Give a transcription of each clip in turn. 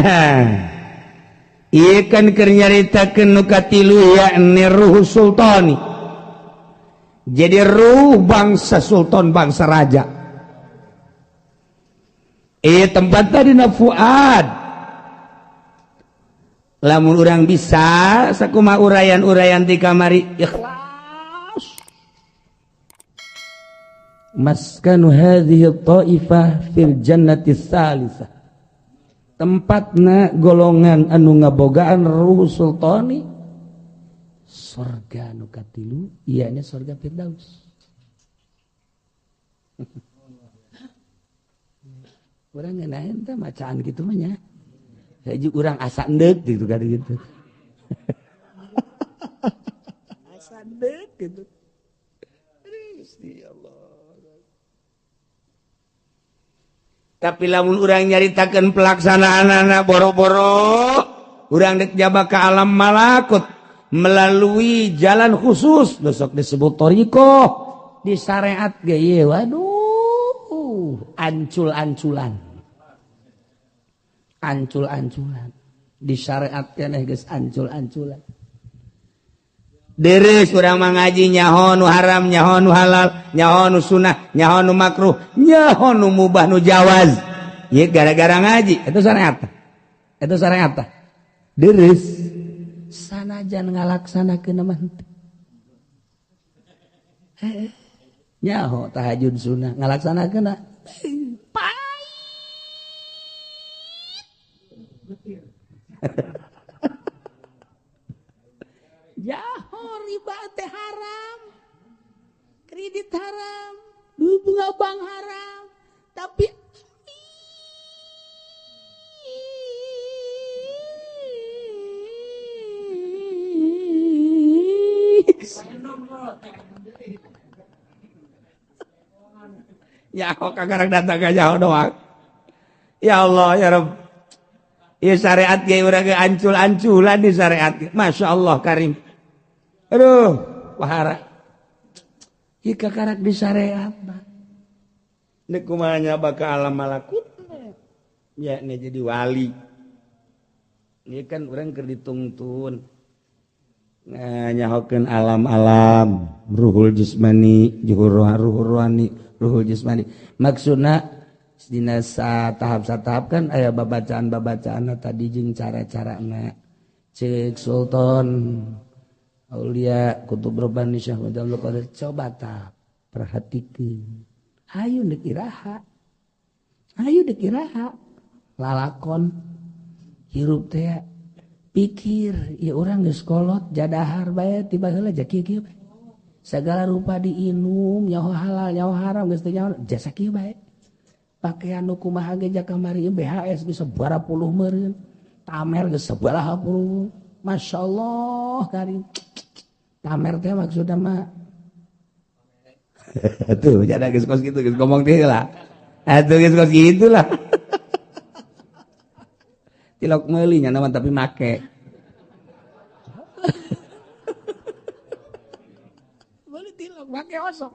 kan nyaritakeun nu katilu yakni ruh sultani. Jadi ruh bangsa sultan, bangsa raja. Tempat tadi na fuad. Lamun urang bisa sakumaha urayan-urayan di kamari ikhlas. Maskanu hadhihi ta'ifah fil jannati tsalisah. Tempatna golongan anu ngabogaan ruh sultani surga nu katilu ieu nya surga firdaus. Urang ngeunaheun teh macaan kitu mah nya. Haji urang asa endeg gitu kan gitu. Asa endeg gitu. Gusti Allah. Tapi lamun urang nyaritakeun pelaksanaanna boro-boro urang dek jaba ka alam malakut melalui jalan khusus besok disebut thariqah di syariat ge ieu waduh ancul-anculan di syariat keneh geus ancul-anculan. Deres urang mangaji nyaho nu haram, nyaho nu halal, nyaho nu sunah, nyaho nu makruh, nyaho nu mubah nu jawaz. Ieu gara-gara ngaji, itu syariat. Itu syariat. Deres sanajan ngalaksanakeun mah henteu. Nyaho tahajud sunah ngalaksanakeun Jaho riba teh haram, kredit haram, bunga bank haram, tapi ya kok kagak datang ke jauh doang. Ya Allah ya Rabb. Ya syariat ge urang ge ancul-anculan di syariat. Masya Allah karim. Aduh, pahara. Ieu kakarak di syariat mah. Nek kumaha nya bakal alam malakut. Ya nih jadi wali. Ini kan urang keur ditungtun. Nyahokeun alam-alam, ruhul jismani, ruhul rohani, ruhul jismani. Maksudna dina tahap-tahap kan aya babacaan-babacaan tadi jeung cara-carana. Cek sultan Aulia Kutub Rabbani Syekh Abdul Qadir coba tah perhatikeun. Hayu deuk iraha. Hayu deuk iraha. Lalakon hirup teh pikir ieu urang geus kolot jadahar bae tiba heula jak kieu bae. Sagala rupa diinum nyaho halal nyaho haram geus teu nyaho jasa kieu bae. Pakaian nu kumaha ge jak kamari BHS geus sabaraha puluh meureun. Tamer geus sabaraha puluh. Masyaallah karim. Tamer teh maksudna mah tuh jada geus kos kitu geus ngomong teh lah. Atuh geus kos kitu lah. Tilok meuli nya nama tapi make. Meuli tilok make osok.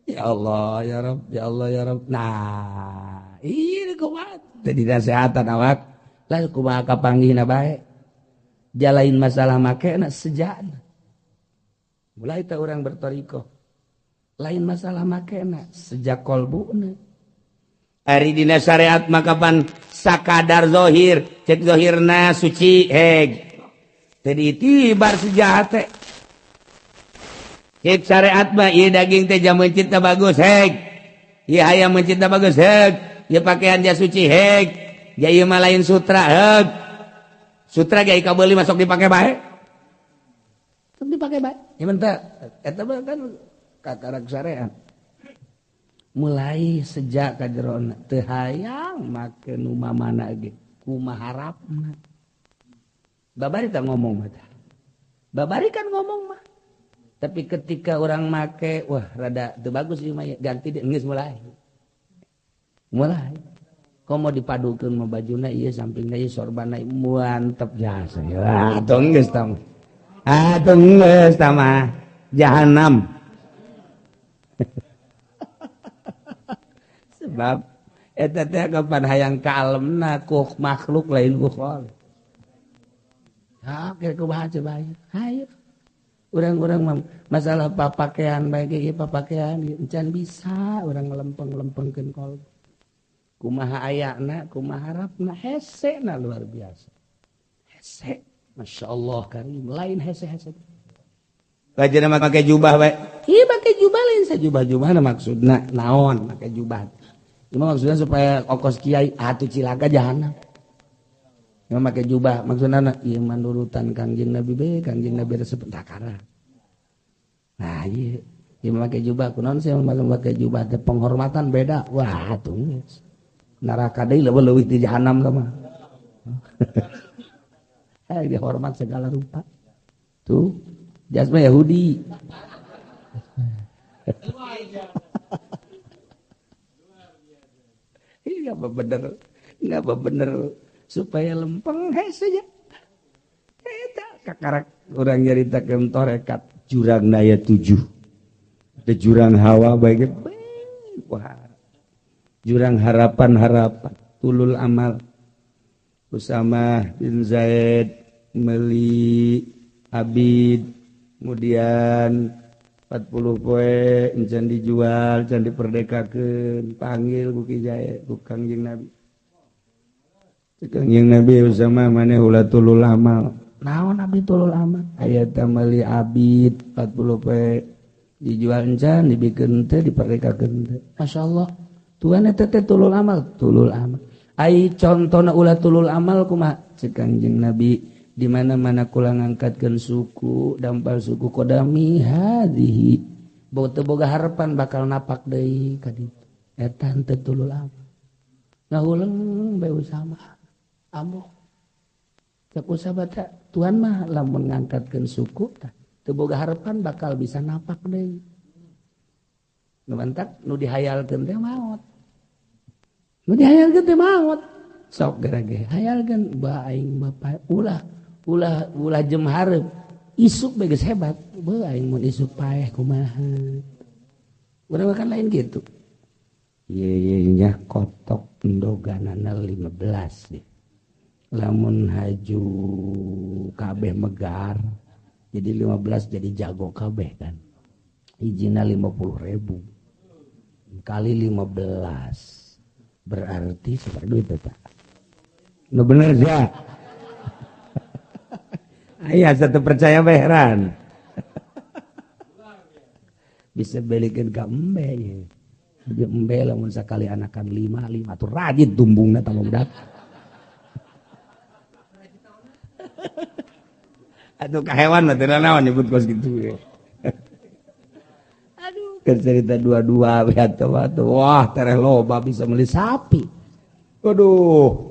Ya Allah ya Rabb, ya Allah ya Rabb. Nah, ieu kumaha tadi nasehatan awak. Lah kumaha kapanggihna bae. Jalain masalah makena sejana. Mulai ta urang bertoriko. Lain masalah makena sejak kolbuna. Ari dina syariat makapan sakadar zohir, cek zohirna suci heg. Tadi tibar sejahat teh. Cek syariat mah ieu daging teh jam mencit teh bagus heg. Ieu hayam mencit teh bagus heg. Ieu pakaian dia suci heg. Ya ieu mah lain sutra heg. Sutra ge kabeuli masuk dipake bae. Sok dipake bae. Ya mentah eta mah kan kakarak syariat. Mulai sejak kajerona teu hayang make nu mamana ge kumaha harapna. Babari tah ngomong mah tah. Babari kan ngomong mah. Tapi ketika orang make wah rada teu bagus ieu mah ganti geus mulai. Mulai. Komo dipadukeun mah bajuna ieu sampingna ieu sorbana mantep jasa. Ya atuh geus tah. Atuh geus tah mah jahanam. Sebab eta teh kapan hayang kalemna ku makhluk lain ku khaliq. Ha kira kumaha coba hayu. Urang-urang masalah papakean bae ge papakean encan bisa urang lempeng-lempengkeun kol. Kumaha ayana, kumaha harapna hese na luar biasa. Hese, masyaallah karim lain hese-hese. Lajana make jubah bae. Ieu make jubah lain sajubah-jubahna maksudna naon make jubah. Cuma maksudnya supaya ongkos kiai atuh cilaga jahanam. Yang make jubah maksudna ieu manurutan Kangjeng Nabi bae, Kangjeng Nabi resep takara. Nah, ieu make jubah kunaon sih make jubah teh penghormatan beda. Wah, atuh geus. Neraka deui leuwih ti jahanam tah mah. Dihormat segala rupa. Tuh, jasma Yahudi. Ini apa bener supaya lempeng saja. Eta kakarak urang nyaritakeun torekat jurang daya 7. Ada jurang hawa baik wah. Jurang harapan-harapan tulul amal Usama bin Zaid meli Abid kemudian 40 poe encan dijual encan diperdekakeun panggil ku Kijaya ku Kangjeng Nabi Kangjeng Nabi Usama maneh ulah tulul amal naon abdi tulul amal aya teh meli Abid 40 poe dijual encan dibikeun teh diperdekakeun teh masyaallah Tuhan eta teh tulul amal ai contona ulah tulul amal kumaha cek Kangjeng Nabi di mana-mana kula ngangkatkeun suku dampal suku Qadami hadihi boga harapan bakal napak deui ka ditu eta teh tulul amal ngahuleung bae Usama ambuh cek Usama teh Tuhan mah lamun ngangkatkeun suku teu boga harapan bakal bisa napak deui nu mantak nu dihayalkeun teh maot nu dihayalkeun teh maot sok gerage hayalkeun ba aing bapa ulah jem hareup isuk bae geus hebat beuh aing mun isuk paeh kumaha urang kan lain kitu ieu nya kotok endoganana 15 deh lamun haju kabeh megar jadi 15 jadi jago kabeh kan hijina 50.000 kali 15 berarti seperti duit eta. Nu bener ya. Aya satu percaya beheran. Bisa belikeun ka embe ye. Di embe lamun sakali anakan 5 tuh rajin tumbungna tah budak. Atuh ka hewan mah teu naon nyebut kos kitu. Cerita dua-dua wah tereh loba bisa beli sapi waduh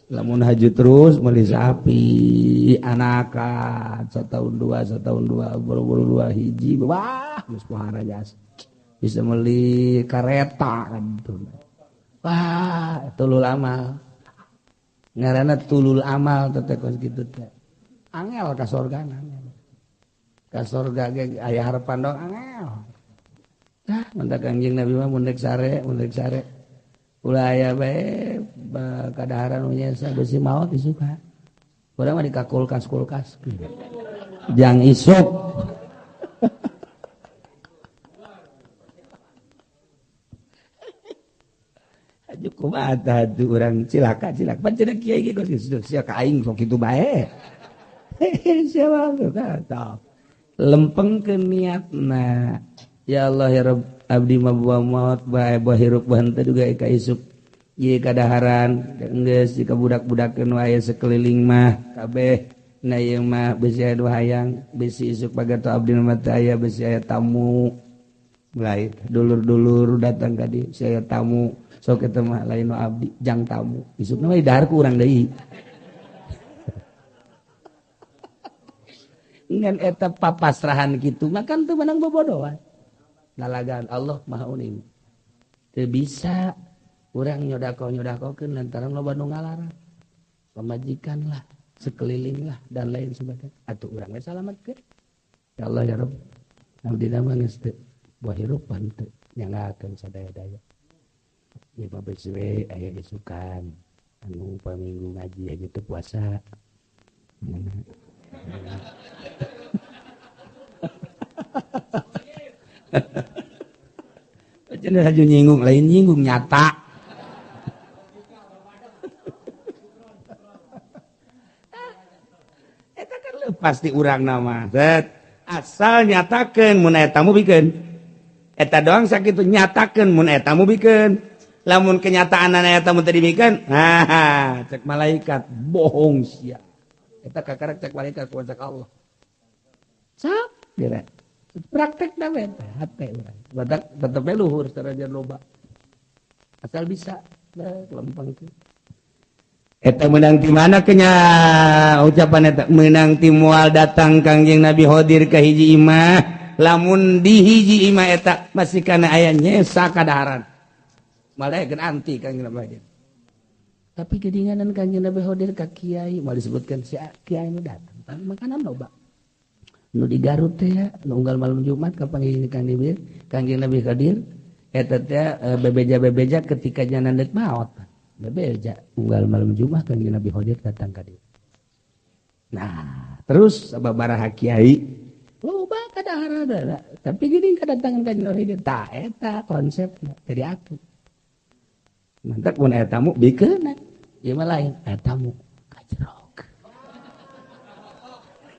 lamun haju terus beli sapi anakan setahun dua buru-buru 2 hiji wah geus pohara jas bisa beli kareta kan gitu wah tulul amal ngaranna tulul amal teh kos kitu teh angel ka sorgana ka sorga ge aya harapan dong angel mendak Kangjeng Nabi mah mundek sare ulah aya bae kadaharan nu nyesa besi maot disuka urang mah di kulkas jang isuk aju kumaha tah urang cilaka pan cenah kiai ge geus sia ka aing sok kitu bae sia kata lempengkeun niatna ya Allah ya Rabb abdi mah maut bae hirup henteu juga ka isuk ieu kadaharan geus ka budak-budakeun wae sekeliling mah kabeh na ieu mah bisi aya hayang bisi isuk pagato abdi mah teh aya bisi aya tamu lain dulur-dulur datang ka dieu saya tamu sok eta mah lain nu abdi jang tamu isukna mah didahar ku urang deui ngan eta papasrahan kitu mah kan teu meunang bobodohan nalagan Allah maha uning teu bisa urang nyodako-nyodakokeun lantaran loba nu ngalarang pamajikan lah sekeliling lah dan lain sebagainya atuh urang we salametkeun ya Allah ya Rabb abdi mah geus teu boh hirup henteu nyangakeun sadaya-daya ya babes we aya isukan anu paminggu ngaji aja teu puasa. Cenah haju nyinggung lain nyinggung nyata. Eta kan pasti urang nama. Asal nyatakeun mun eta mubikeun. Eta doang sakitu nyatakeun mun eta mubikeun. Lamun kenyataan eta mun teu dibikeun, cek malaikat bohong sia. Eta kakarek cek malaikat ku cek Allah. Cap dira. Praktek dah eta hate urang. Badak tetep luhur sarajan loba. Asal bisa lempeng ke. Eta menang di mana kenya ucapan eta menang ti moal datang Kangjeng Nabi Khidir ka hiji imah lamun di hiji imah eta masih kana aya nyesa kadaharan malaekeun anti Kangjeng Nabi Khidir tapi kedinganan Kangjeng Nabi Khidir ka kiai mau disebutkan si kiai nu datang makanan loba nu di Garut teh ya unggal malam Jumat kapanggih Kangjeng Nabi Khidir eta teh bebeja ketika janan deuk maot bebeja unggal malam Jumat Kangjeng Nabi Khidir datang ka dieu. Nah, terus sababaraha kiai loba kadaharan tapi gini kedatangan Kangjeng Nabi Khidir tah eta konsepna jadi aku. Mantap mun eta mu bikeun ieu mah lain eta mu kajero.